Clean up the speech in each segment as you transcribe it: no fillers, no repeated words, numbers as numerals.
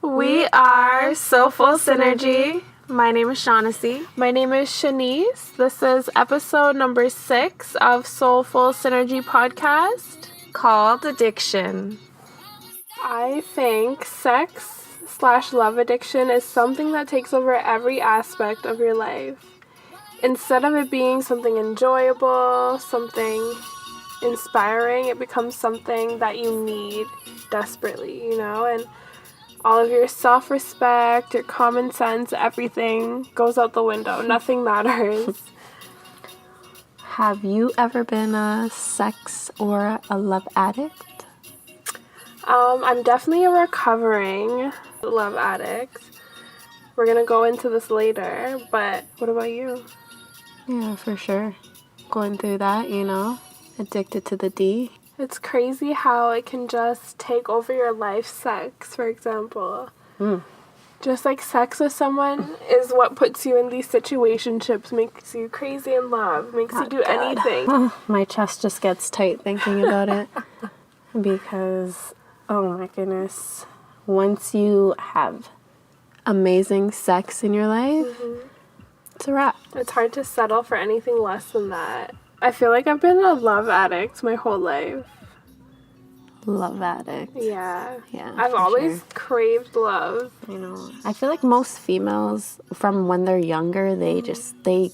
We are Soulful Synergy. My name is Shaughnessy. My name is Shanice. This is episode number 6 of Soulful Synergy podcast Called Addiction. I think sex/love addiction is something that takes over every aspect of your life. Instead of it being something enjoyable, something inspiring, it becomes something that you need desperately, and all of your self-respect, your common sense, everything goes out the window. Nothing matters. Have you ever been a sex or a love addict? I'm definitely a recovering love addict. We're going to go into this later, but what about you? Yeah, for sure. Going through that, addicted to the D. It's crazy how it can just take over your life. Sex, for example. Just like sex with someone is what puts you in these situationships, makes you crazy in love, makes you do anything. My chest just gets tight thinking about it. Because, oh my goodness, once you have amazing sex in your life, it's a wrap. It's hard to settle for anything less than that. I feel like I've been a love addict my whole life. Love addict. Yeah. Yeah. I've always craved love. I feel like most females, from when they're younger, they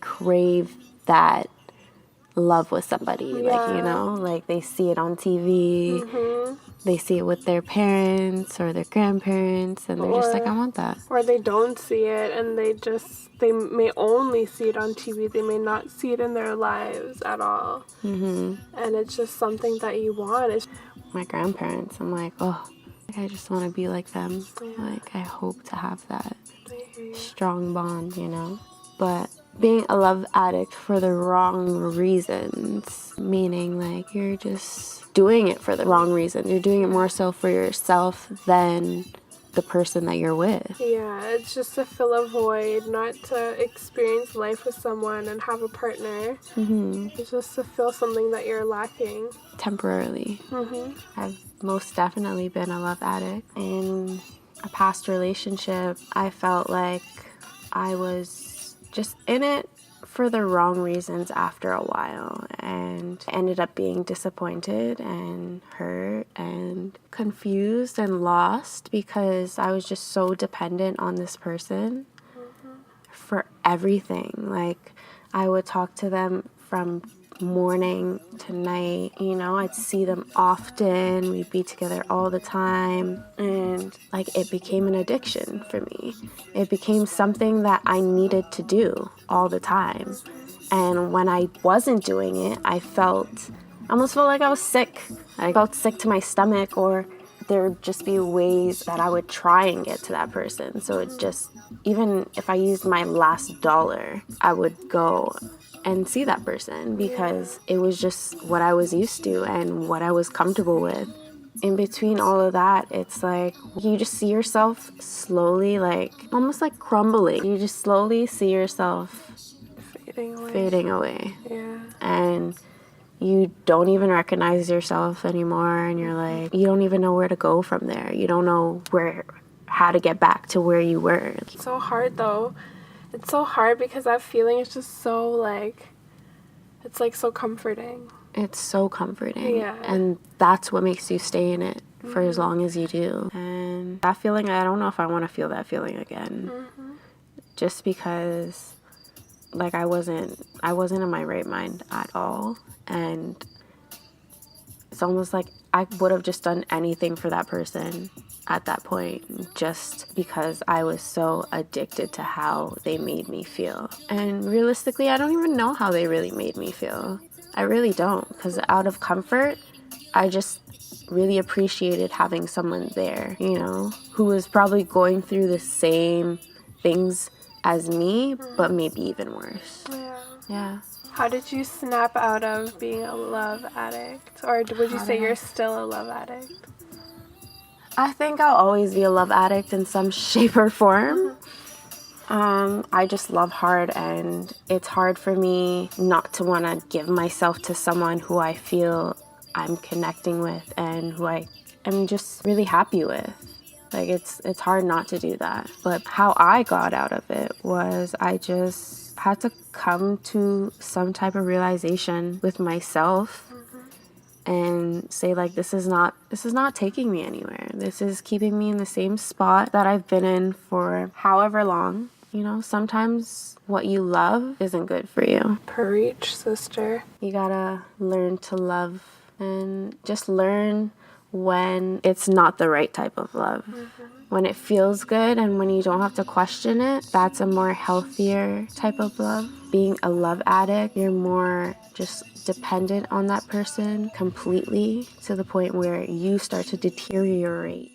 crave that love with somebody. Yeah. Like they see it on TV. They see it with their parents or their grandparents, and they're just like, I want that. Or they don't see it, and they may only see it on TV. They may not see it in their lives at all. And it's just something that you want. My grandparents, I'm like, oh, I just want to be like them. Yeah. Like, I hope to have that strong bond, But being a love addict for the wrong reasons, meaning like you're just doing it for the wrong reason. You're doing it more so for yourself than the person that you're with. Yeah, it's just to fill a void, not to experience life with someone and have a partner. It's just to fill something that you're lacking. Temporarily. I've most definitely been a love addict. In a past relationship, I felt like I was just in it for the wrong reasons after a while, and ended up being disappointed and hurt and confused and lost because I was just so dependent on this person for everything. Like, I would talk to them from morning to night, I'd see them often, we'd be together all the time, and like it became an addiction for me. It became something that I needed to do all the time, and when I wasn't doing it, I almost felt like I was sick. I felt sick to my stomach, or there would just be ways that I would try and get to that person. So it just, even if I used my last dollar, I would go and see that person because it was just what I was used to and what I was comfortable with. In between all of that, it's like you just see yourself slowly, like almost like crumbling. You just slowly see yourself fading away. Yeah. And you don't even recognize yourself anymore, and you're like, you don't even know where to go from there. You don't know how to get back to where you were. It's so hard though. It's so hard because that feeling is just so like, it's like so comforting. It's so comforting. Yeah. And that's what makes you stay in it for as long as you do. And that feeling, I don't know if I want to feel that feeling again. Just because like I wasn't in my right mind at all. And it's almost like I would have just done anything for that person at that point, just because I was so addicted to how they made me feel. And realistically, I don't even know how they really made me feel. I really don't, because out of comfort, I just really appreciated having someone there, who was probably going through the same things as me, but maybe even worse. Yeah. How did you snap out of being a love addict? Or would you say you're still a love addict? I think I'll always be a love addict in some shape or form. I just love hard, and it's hard for me not to want to give myself to someone who I feel I'm connecting with and who I am just really happy with. Like, it's hard not to do that. But how I got out of it was I just had to come to some type of realization with myself and say, like, this is not taking me anywhere. This is keeping me in the same spot that I've been in for however long. You know, sometimes what you love isn't good for you. Preach, sister. You gotta learn to love and just learn when it's not the right type of love. When it feels good and when you don't have to question it, that's a more healthier type of love. Being a love addict, you're more just dependent on that person completely to the point where you start to deteriorate.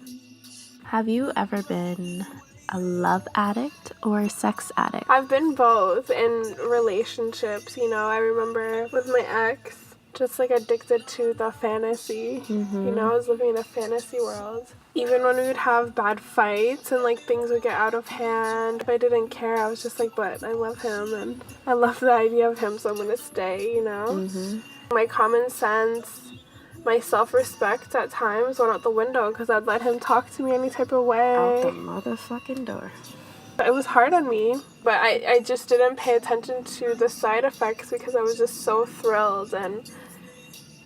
Have you ever been a love addict or a sex addict? I've been both in relationships, you know. I remember with my ex, just like addicted to the fantasy. You know, I was living in a fantasy world. Even when we would have bad fights and like things would get out of hand, if I didn't care, I was just like, but I love him and I love the idea of him, so I'm gonna stay, you know. My common sense, my self-respect at times went out the window because I'd let him talk to me any type of way. Out the motherfucking door. It was hard on me, but I just didn't pay attention to the side effects because I was just so thrilled and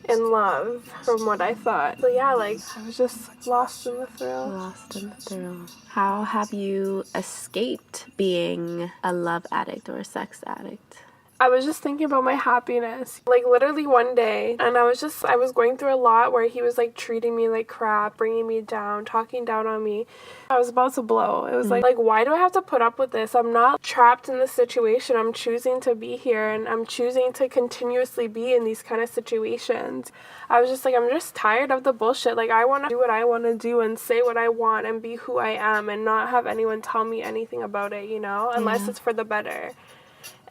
in love from what I thought. So yeah, like, I was just lost in the thrill. Lost in the thrill. How have you escaped being a love addict or a sex addict? I was just thinking about my happiness. Like, literally one day, and I was going through a lot where he was, like, treating me like crap, bringing me down, talking down on me. I was about to blow. It was like, why do I have to put up with this? I'm not trapped in this situation. I'm choosing to be here, and I'm choosing to continuously be in these kind of situations. I was just like, I'm just tired of the bullshit. Like, I want to do what I want to do and say what I want and be who I am and not have anyone tell me anything about it, you know, unless it's for the better.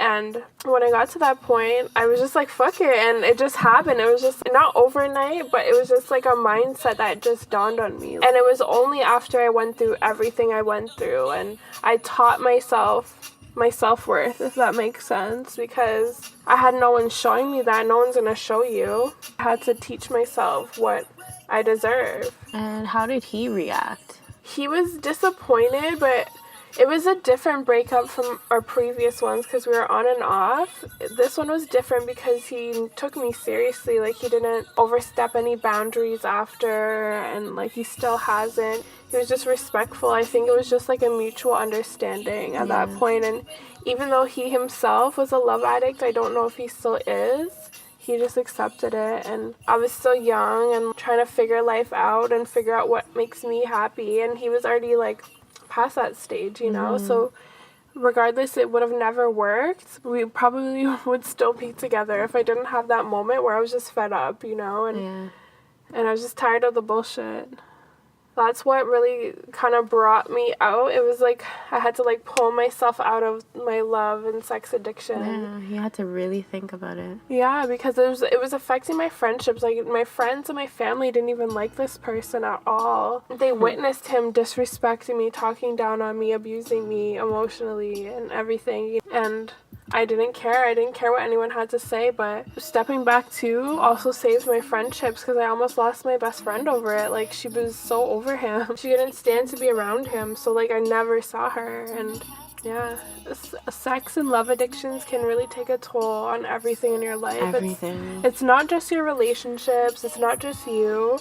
And when I got to that point, I was just like, fuck it. And it just happened. It was just not overnight, but it was just like a mindset that just dawned on me. And it was only after I went through everything I went through and I taught myself my self-worth, if that makes sense, because I had no one showing me that. No one's gonna show you. I had to teach myself what I deserve. And how did he react? He was disappointed, but it was a different breakup from our previous ones because we were on and off. This one was different because he took me seriously. Like, he didn't overstep any boundaries after, and like, he still hasn't. He was just respectful. I think it was just like a mutual understanding at that point. And even though he himself was a love addict, I don't know if he still is. He just accepted it, and I was still young and trying to figure life out and figure out what makes me happy, and he was already like past that stage, you know. So regardless, it would have never worked. We probably would still be together if I didn't have that moment where I was just fed up, you know, and I was just tired of the bullshit. That's what really kind of brought me out. It was like I had to like pull myself out of my love and sex addiction. Yeah, you had to really think about it. Yeah, because it was affecting my friendships. Like, my friends and my family didn't even like this person at all. They witnessed him disrespecting me, talking down on me, abusing me emotionally and everything. And I didn't care. I didn't care what anyone had to say, but stepping back too also saved my friendships because I almost lost my best friend over it. Like, she was so over him. She couldn't stand to be around him, so like I never saw her. And yeah, sex and love addictions can really take a toll on everything in your life. Everything. It's not just your relationships. It's not just you.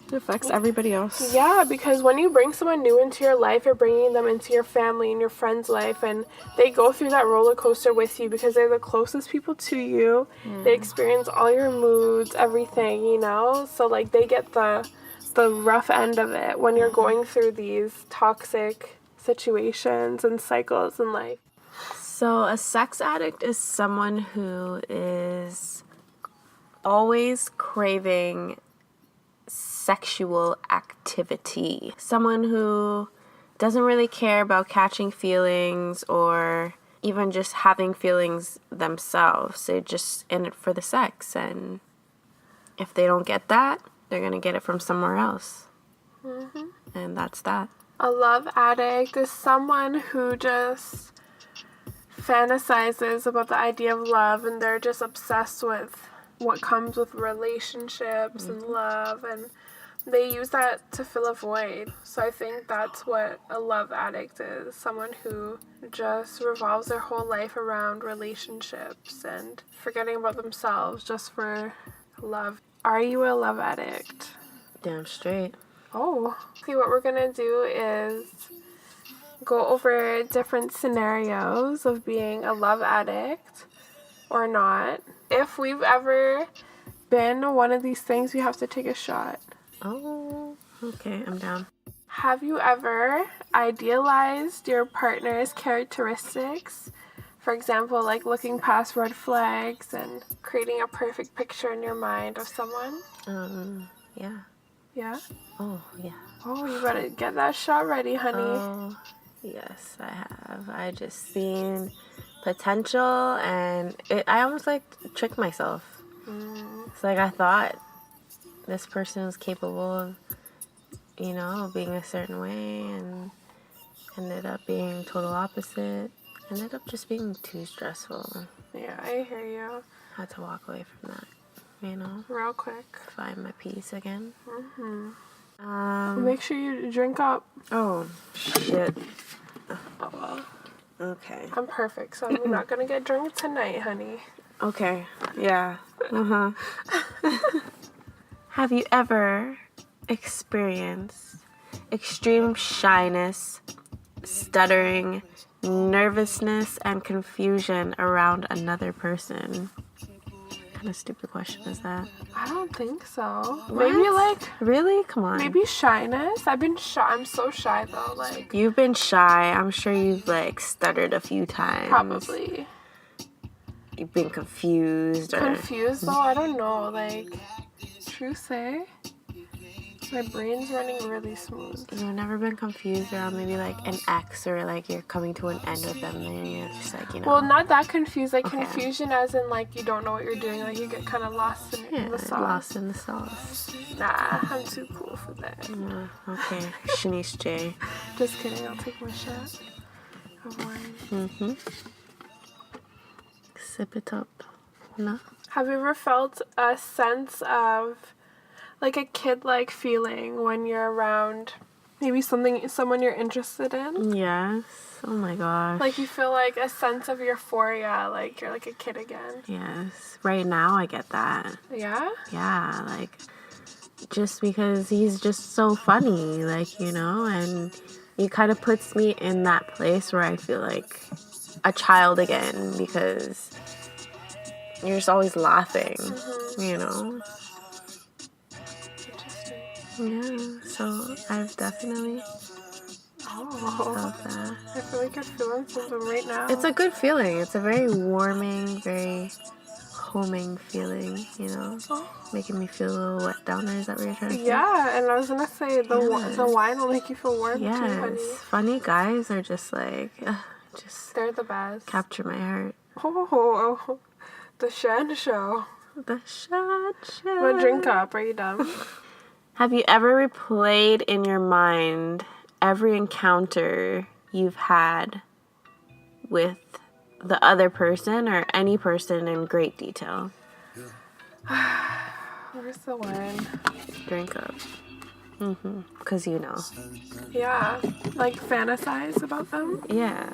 It affects everybody else. Yeah, because when you bring someone new into your life, you're bringing them into your family and your friend's life, and they go through that roller coaster with you because they're the closest people to you. They experience all your moods, everything, you know? So, like, they get the rough end of it when you're going through these toxic situations and cycles in life. So a sex addict is someone who is always craving sexual activity. Someone who doesn't really care about catching feelings or even just having feelings themselves. They're just in it for the sex, and if they don't get that, they're gonna get it from somewhere else. And that's that. A love addict is someone who just fantasizes about the idea of love, and they're just obsessed with what comes with relationships and love and they use that to fill a void. So I think that's what a love addict is. Someone who just revolves their whole life around relationships and forgetting about themselves just for love. Are you a love addict? Damn straight. Oh. Okay, what we're gonna do is go over different scenarios of being a love addict or not. If we've ever been one of these things, we have to take a shot. Oh, okay, I'm down. Have you ever idealized your partner's characteristics? For example, like looking past red flags and creating a perfect picture in your mind of someone? Yeah. Yeah? Oh, yeah. Oh, you better get that shot ready, honey. Oh, yes, I have. I just seen potential, and I almost like tricked myself. It's like I thought this person was capable of, being a certain way, and ended up being total opposite. Ended up just being too stressful. Yeah, I hear you. Had to walk away from that, Real quick. find my peace again. Make sure you drink up. Oh, shit. Oh, well. Okay. I'm perfect, so I'm not gonna get drunk tonight, honey. Okay, yeah. Have you ever experienced extreme shyness, stuttering, nervousness, and confusion around another person? What kind of stupid question is that? I don't think so. What? Maybe like Really? Come on. maybe shyness. I've been shy. I'm so shy though. Like You've been shy. I'm sure you've stuttered a few times. probably You've been confused or confused though. I don't know. Like true say, my brain's running really smooth. you've never been confused around maybe an ex or you're coming to an end with them and you're just Well, not that confused. Like Okay. confusion, as in you don't know what you're doing. Like you get kind of lost in the sauce. lost in the sauce. Nah, I'm too cool for that. Okay, Shanice J. Just kidding. I'll take my shot of wine. Sip it up. No? Have you ever felt a sense of a kid-like feeling when you're around maybe someone you're interested in? Yes. Oh my gosh. You feel a sense of euphoria, you're a kid again. Yes. Right now I get that. Yeah? Yeah, just because he's just so funny, and he kind of puts me in that place where I feel like a child again because you're just always laughing, Interesting. Yeah, so I've definitely felt that. I feel like you're feeling something right now. It's a good feeling. It's a very warming, very homing feeling, making me feel a little wet down there. Is that what you're trying to say? Yeah, and I was gonna say the wine will make you feel warm too, honey. Yes, funny guys are just just They're the best. capture my heart. Oh, the Shan Show. The shot. But drink up. Are you done? Have you ever replayed in your mind every encounter you've had with the other person or any person in great detail? Where's the wine? Drink up. Because Yeah, fantasize about them Yeah.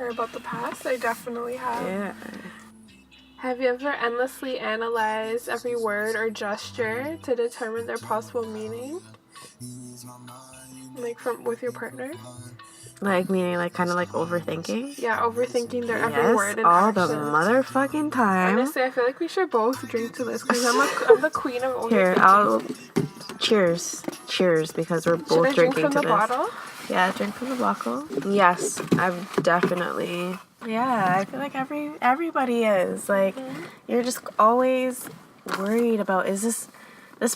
or about the past. I definitely have. Yeah. Have you ever endlessly analyzed every word or gesture to determine their possible meaning? With your partner? Meaning kind of overthinking? Yeah, overthinking their every word and all action. the motherfucking time. Honestly, I feel like we should both drink to this because I'm the queen of overthinking. Here, cheers, because we're both Should I drink drinking from to the this. bottle? Yeah, drink from the bottle. Yes, I've definitely. Yeah, I feel like everybody is you're just always worried about this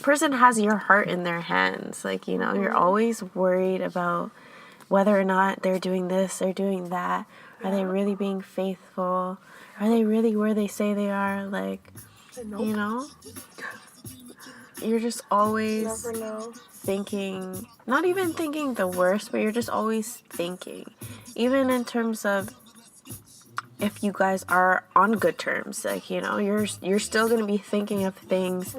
person has your heart in their hands. You're always worried about whether or not they're doing this or doing that. Are they really being faithful? Are they really where they say they are? Nope. You're just always Never know. thinking, not even thinking the worst, but you're just always thinking. Even in terms of if you guys are on good terms, you're still going to be thinking of things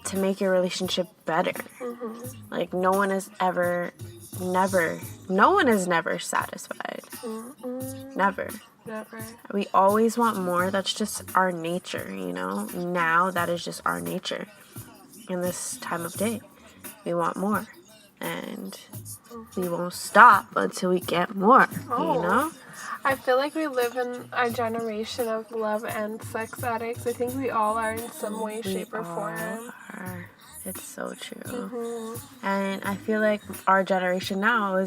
to make your relationship better. Like, no one is never satisfied. Never. We always want more. That's just our nature, you know? Now, that is just our nature. In this time of day, we want more. And we won't stop until we get more, you know? I feel like we live in a generation of love and sex addicts. I think we all are in some way, shape, or form. It's so true. And I feel like our generation now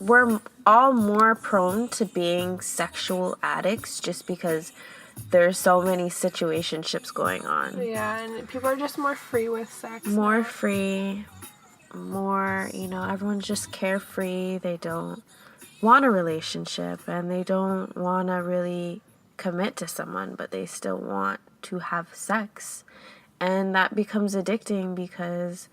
we're all more prone to being sexual addicts just because there's so many situationships going on. Yeah, and people are just more free with sex. More free, more, you know, everyone's just carefree. They don't want a relationship and they don't want to really commit to someone, but they still want to have sex. And that becomes addicting because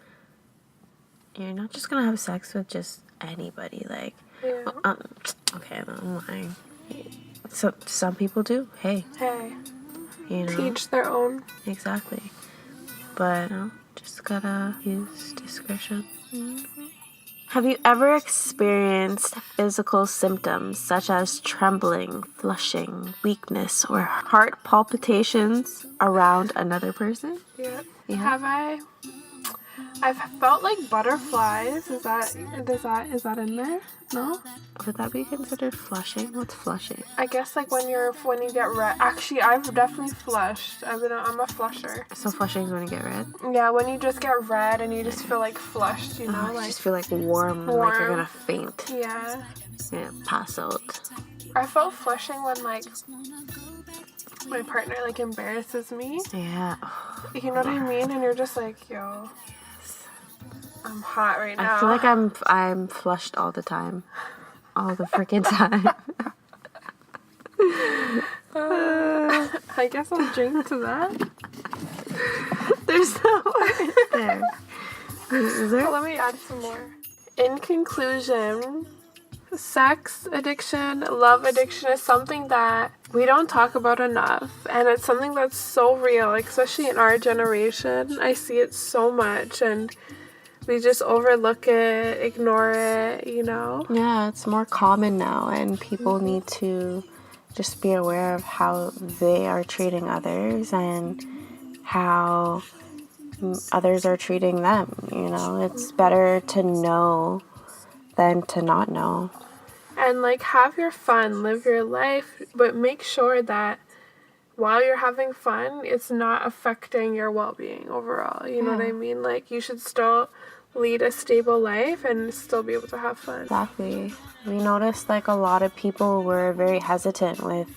you're not just gonna have sex with just anybody. Like, okay, no, I'm lying. So some people do. Hey, you know, teach their own. Exactly. But just gotta use discretion. Have you ever experienced physical symptoms such as trembling, flushing, weakness, or heart palpitations around another person? Yeah. Have I? I've felt like butterflies. Is that in there? No? Would that be considered flushing? What's flushing? I guess like when you get red. Actually, I've definitely flushed. I'm a flusher. So flushing is when you get red? Yeah, when you just get red and you just feel like flushed, you know? You like just feel like warm, like you're gonna faint. Yeah. Yeah, pass out. I felt flushing when like my partner like embarrasses me. Yeah. You know what I mean? And you're just like, yo, I'm hot right now. I feel like I'm flushed all the time. All the freaking time. I guess I'll drink to that. There's no word there. Is there? Let me add some more. In conclusion, sex addiction, love addiction is something that we don't talk about enough. And it's something that's so real, like, especially in our generation. I see it so much and we just overlook it, ignore it, you know? Yeah, it's more common now and people need to just be aware of how they are treating others and how others are treating them, you know? It's better to know than to not know. And like, have your fun, live your life, but make sure that while you're having fun, it's not affecting your well-being overall. You know what I mean? Like, you should still lead a stable life and still be able to have fun. Exactly. We noticed like a lot of people were very hesitant with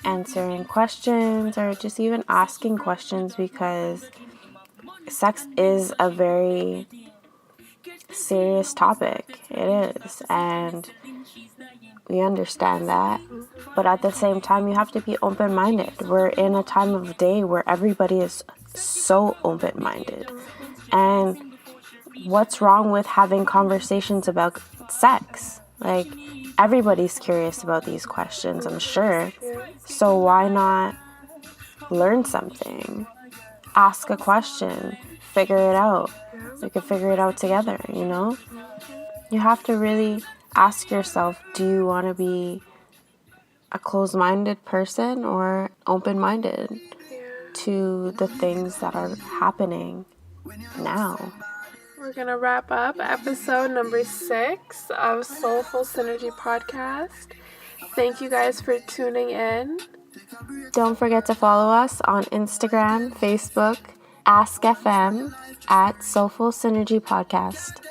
answering questions or just even asking questions because sex is a very serious topic. It is. And we understand that. But at the same time, you have to be open-minded. We're in a time of day where everybody is so open-minded. And what's wrong with having conversations about sex? Like, everybody's curious about these questions, I'm sure. So why not learn something? Ask a question. Figure it out. We could figure it out together, you know? You have to really ask yourself, do you want to be a closed-minded person or open-minded to the things that are happening now? We're going to wrap up episode number 6 of Soulful Synergy Podcast. Thank you guys for tuning in. Don't forget to follow us on Instagram, Facebook, AskFM, at Soulful Synergy Podcast.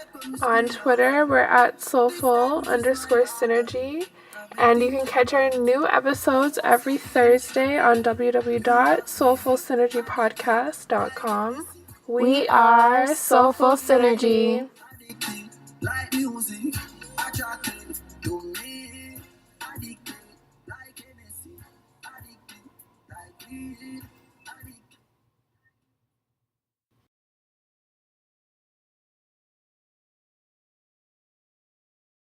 On Twitter, we're at Soulful_Synergy. And you can catch our new episodes every Thursday on www.soulfulsynergypodcast.com. We are Soulful Synergy. Like music, attracted to me, addicted, like Hennessy, addicted, like weed.